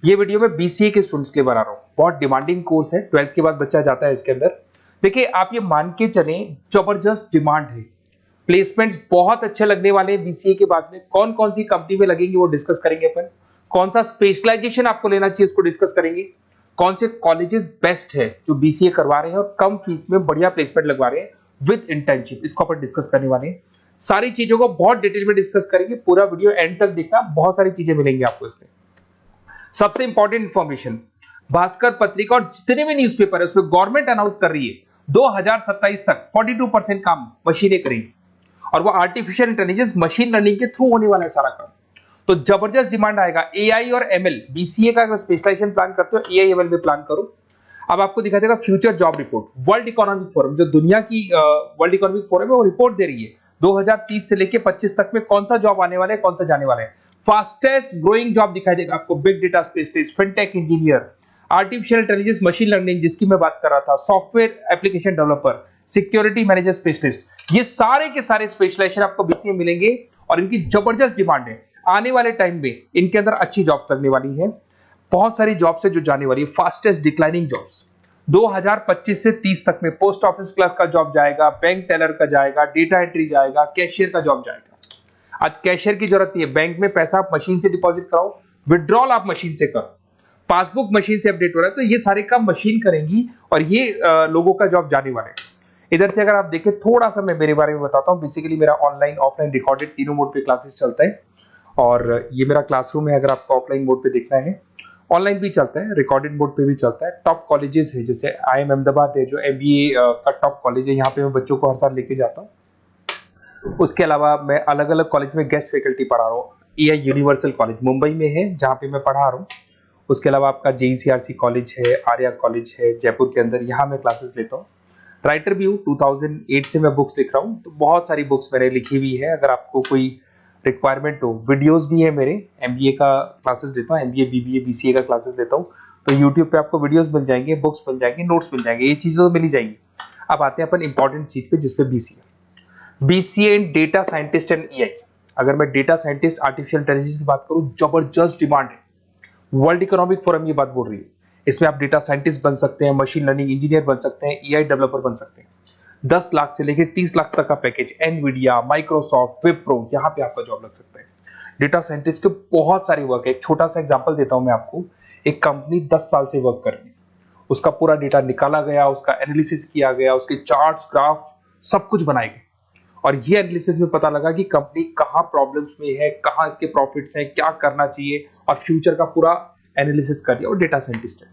ये वीडियो मैं बीसीए के स्टूडेंट्स के लिए बना रहा हूँ। बहुत डिमांडिंग कोर्स है, 12th के बाद बच्चा जाता है इसके अंदर। देखिए आप ये मान के चले, जबरदस्त डिमांड है, प्लेसमेंट्स बहुत अच्छे लगने वाले हैं बीसीए के बाद में। कौन कौन सी कंपनी में लगेंगे वो डिस्कस करेंगे अपन। कौन सा स्पेशलाइजेशन आपको लेना चाहिए उसको डिस्कस करेंगे। कौन से कॉलेजेस बेस्ट है जो बीसीए करवा रहे हैं और कम फीस में बढ़िया प्लेसमेंट लगवा रहे हैं विद इंटर्नशिप, इसको अपन डिस्कस करने वाले हैं। सारी चीजों को बहुत डिटेल में डिस्कस करेंगे। पूरा वीडियो एंड तक देखना, बहुत सारी चीजें मिलेंगी आपको इसमें। सबसे इंपॉर्टेंट इंफॉर्मेशन, भास्कर पत्रिका और जितने भी न्यूज़पेपर है उसमें गवर्नमेंट अनाउंस कर रही है 2027 तक 42% काम मशीनें करेंगी और वो आर्टिफिशियल इंटेलिजेंस मशीन लर्निंग के थ्रू होने वाला है सारा काम। तो जबरदस्त डिमांड आएगा। एआई और एमएल, बीसीए का अगर स्पेशलाइजेशन प्लान करते हो एआई एमएल में प्लान करो। अब आपको दिखा देगा future job report, world economic forum, जो दुनिया की वर्ल्ड इकोनॉमिक फोरम है वो रिपोर्ट दे रही है 2030 से लेके 25 तक में कौन सा जॉब आने वाला है, कौन सा जाने वाला है। फास्टेस्ट ग्रोइंग जॉब दिखाई देगा आपको, big data specialist, fintech engineer, artificial intelligence machine learning जिसकी मैं बात कर रहा था, software application developer, security manager specialist, ये सारे के सारे स्पेशलाइजेशन आपको बीसीए में मिलेंगे और इनकी जबरदस्त डिमांड है। आने वाले टाइम में इनके अंदर अच्छी जॉब्स लगने वाली है। बहुत सारी जॉब्स है जो जाने वाली है, फास्टेस्ट डिक्लाइनिंग जॉब्स। 2025 से 30 तक में पोस्ट ऑफिस क्लर्क का जॉब जाएगा, बैंक टेलर का जाएगा, डेटा एंट्री जाएगा, कैशियर का जॉब जाएगा। आज कैशियर की जरूरत नहीं है, बैंक में पैसा आप मशीन से डिपॉजिट कराओ, विड्रॉल आप मशीन से करो, पासबुक मशीन से अपडेट हो रहा है, तो ये सारे काम मशीन करेंगी और ये लोगों का जॉब जाने वाले हैं। इधर से अगर आप देखें थोड़ा सा मैं मेरे बारे में बताता हूँ। बेसिकली मेरा ऑनलाइन ऑफलाइन रिकॉर्डेड तीनों मोड पे क्लासेस चलता है और ये मेरा क्लासरूम है। अगर आपको ऑफलाइन मोड पे देखना है, ऑनलाइन भी चलता है, रिकॉर्डेड मोड पे भी चलता है। टॉप कॉलेजेस है जैसे IIM अहमदाबाद है जो MBA का टॉप कॉलेज है, यहाँ पे मैं बच्चों को हर साल लेके जाता हूँ। उसके अलावा मैं अलग अलग कॉलेज में गेस्ट फैकल्टी पढ़ा रहा हूँ। AI यूनिवर्सल कॉलेज मुंबई में है जहाँ पे मैं पढ़ा रहा हूँ। उसके अलावा आपका JECRC कॉलेज है, आर्या कॉलेज है जयपुर के अंदर, यहाँ मैं क्लासेस लेता हूँ। राइटर भी हूँ, 2008 से मैं बुक्स लिख रहा हूँ, तो बहुत सारी बुक्स मैंने लिखी हुई है। अगर आपको कोई रिक्वायरमेंट हो, वीडियोस भी है मेरे, MBA का क्लासेस लेता हूँ, MBA BBA BCA का क्लासेस लेता हूँ, तो यूट्यूब पे आपको वीडियोस मिल जाएंगे, बुक्स मिल जाएंगे, नोट्स मिल जाएंगे, ये चीजें तो मिल ही जाएंगी। अब आते हैं अपन इंपॉर्टेंट चीज पे जिसपे BCA in data scientist and AI। अगर मैं डेटा साइंटिस्ट आर्टिफिशियल इंटेलिजेंस की बात करूं, जबरदस्त डिमांड है। वर्ल्ड इकोनॉमिक फोरम ये बात बोल रही है। इसमें आप डेटा साइंटिस्ट बन सकते हैं, मशीन लर्निंग इंजीनियर बन सकते हैं, AI डेवलपर बन सकते हैं। 10 लाख से लेकर 30 लाख तक का पैकेज, एनवीडिया, माइक्रोसॉफ्ट, विप्रो, यहाँ पे आपका जॉब लग सकता है। डेटा साइंटिस्ट के बहुत सारे वर्क है। एक छोटा सा एग्जांपल देता हूं मैं आपको। एक कंपनी 10 साल से वर्क कर रही है, उसका पूरा डेटा निकाला गया, उसका एनालिसिस किया गया, उसके चार्ट्स, ग्राफ सब कुछ बनाए गए और ये एनालिसिस में पता लगा कि कंपनी कहाँ प्रॉब्लम्स में है, कहाँ इसके प्रॉफिट्स हैं, क्या करना चाहिए और फ्यूचर का पूरा एनालिसिस कर दिया। और डेटा साइंटिस्ट है।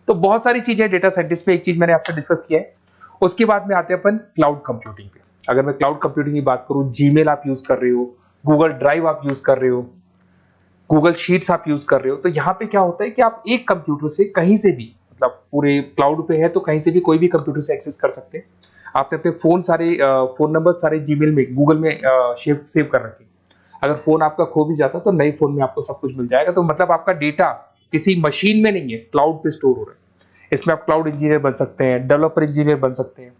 तो बहुत सारी चीजें डेटा साइंटिस्ट पे। एक चीज मैंने आपसे डिस्कस किया है। उसके बाद में आते हैं अपन क्लाउड कंप्यूटिंग पे। अगर मैं क्लाउड कंप्यूटिंग की बात करूं, जीमेल आप यूज कर रहे हो, गूगल ड्राइव आप यूज कर रहे हो, गूगल शीट्स आप यूज कर रहे हो, तो यहाँ पे क्या होता है कि आप एक कंप्यूटर से कहीं से भी, मतलब पूरे क्लाउड पे है तो कहीं से भी कोई भी कंप्यूटर से एक्सेस कर सकते हैं। आपने अपने फोन नंबर सारे जीमेल में, गूगल में सेव कर रखे। अगर फोन आपका खो भी जाता तो नए फोन में आपको सब कुछ मिल जाएगा। तो मतलब आपका डेटा किसी मशीन में नहीं है, क्लाउड पे स्टोर हो रहा है। इसमें आप क्लाउड इंजीनियर बन सकते हैं, डेवलपर इंजीनियर बन सकते हैं,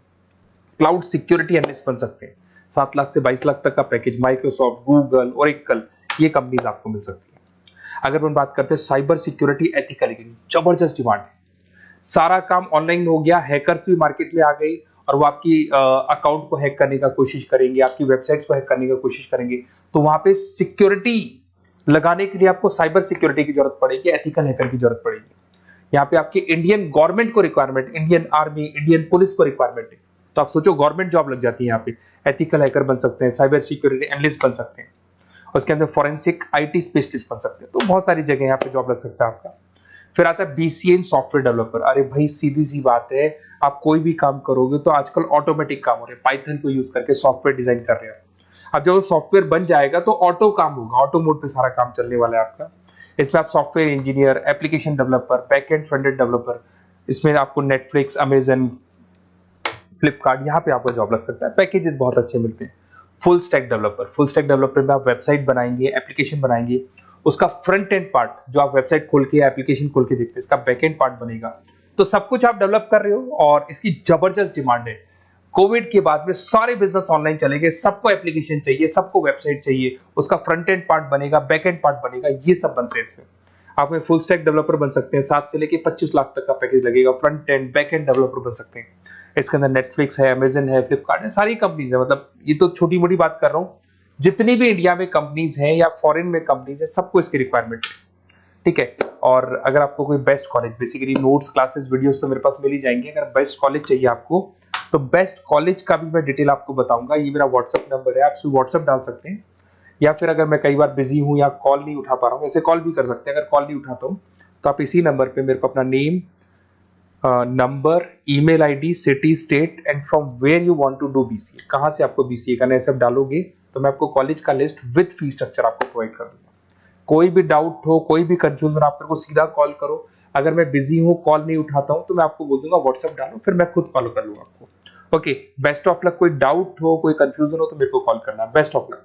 क्लाउड सिक्योरिटी एनालिस्ट बन सकते हैं। 7 लाख से 22 लाख तक का पैकेज, माइक्रोसॉफ्ट, गूगल, ओरेकल, ये कंपनीज आपको मिल सकती है। अगर हम बात करते हैं साइबर सिक्योरिटी एथिकल, जबरदस्त डिमांड है। सारा काम ऑनलाइन हो गया, हैकर्स भी मार्केट में आ गई और वो आपकी अकाउंट को हैक करने का कोशिश करेंगे, आपकी वेबसाइट्स को हैक करने का कोशिश करेंगे। तो वहां पे सिक्योरिटी लगाने के लिए आपको साइबर सिक्योरिटी की जरूरत पड़ेगी, एथिकल हैकर की जरूरत पड़ेगी। यहाँ पे आपकी इंडियन गवर्नमेंट को requirement, Indian army, Indian police को रिक्वायरमेंट है। तो आप सोचो गवर्नमेंट जॉब लग जाती है। यहाँ पे एथिकल हैकर बन सकते हैं, साइबर सिक्योरिटी एनालिस्ट बन सकते हैं, उसके अंदर फॉरेंसिक IT स्पेशलिस्ट बन सकते हैं। तो बहुत सारी जगह यहाँ पे जॉब लग सकता है आपका। फिर आता है BCA इन सॉफ्टवेयर डेवलपर। अरे भाई सीधी सी बात है, आप कोई भी काम करोगे तो आजकल ऑटोमेटिक काम हो रहे हैं, पाइथन को यूज करके सॉफ्टवेयर डिजाइन कर रहे हैं। अब जब सॉफ्टवेयर बन जाएगा तो ऑटो काम होगा, ऑटो मोड पे सारा काम चलने वाला है आपका। इसमें आप software engineer, application developer, backend front-end developer, इसमें आपको नेटफ्लिक्स, अमेजन, फ्लिपकार्ट, यहाँ पे आपको जॉब लग सकता है। पैकेजेस बहुत अच्छे मिलते हैं। फुल स्टैक डेवलपर में आप वेबसाइट बनाएंगे, एप्लीकेशन बनाएंगे, उसका फ्रंट एंड पार्ट जो आप वेबसाइट खोल के एप्लीकेशन खोल के देखते हैं, इसका बैक एंड पार्ट बनेगा। तो सब कुछ आप डेवलप कर रहे हो और इसकी जबरदस्त डिमांड है। कोविड के बाद में सारे बिजनेस ऑनलाइन चलेंगे, सबको एप्लीकेशन चाहिए, सबको वेबसाइट चाहिए, उसका फ्रंट एंड पार्ट बनेगा, बैक एंड पार्ट बनेगा, ये सब बनते हैं इसमें। आप में फुल स्टैक डेवलपर बन सकते हैं, 7 से लेके 25 लाख तक का पैकेज लगेगा। Front end back end developer बन सकते हैं। इसके अंदर नेटफ्लिक्स है, अमेजन है, फ्लिपकार्ट है, सारी कंपनीज है। मतलब ये तो छोटी मोटी बात कर रहा हूँ, जितनी भी इंडिया में कंपनीज हैं या फॉरेन में कंपनीज है, सबको इसकी रिक्वायरमेंट है। ठीक है। और अगर आपको कोई best college, basically notes, classes, videos तो मेरे पास मिल ही जाएंगे। अगर बेस्ट कॉलेज चाहिए आपको, तो बेस्ट कॉलेज का भी मैं डिटेल आपको बताऊंगा। ये मेरा व्हाट्सअप नंबर है, आप व्हाट्सअप डाल सकते हैं, या फिर अगर मैं कई बार बिजी हूं या कॉल नहीं उठा पा रहा हूं, ऐसे कॉल भी कर सकते हैं। अगर कॉल नहीं उठाता हूं तो आप इसी नंबर पे मेरे को अपना name, number, email ID, city, state and from where you want to do BCA, कहां से आपको बीसीए करना है, सब डालोगे तो मैं आपको कॉलेज का लिस्ट विद फी स्ट्रक्चर आपको प्रोवाइड कर दूंगा। कोई भी डाउट हो, कोई भी कंफ्यूजन, आप मेरे को सीधा कॉल करो। अगर मैं बिजी हूं, कॉल नहीं उठाता हूं, तो मैं आपको बोल दूंगा व्हाट्सएप डालो, फिर मैं खुद कॉल कर लूंगा आपको। Okay, best of luck. कोई डाउट हो, कोई कंफ्यूजन हो तो मेरे को कॉल करना। Best of luck.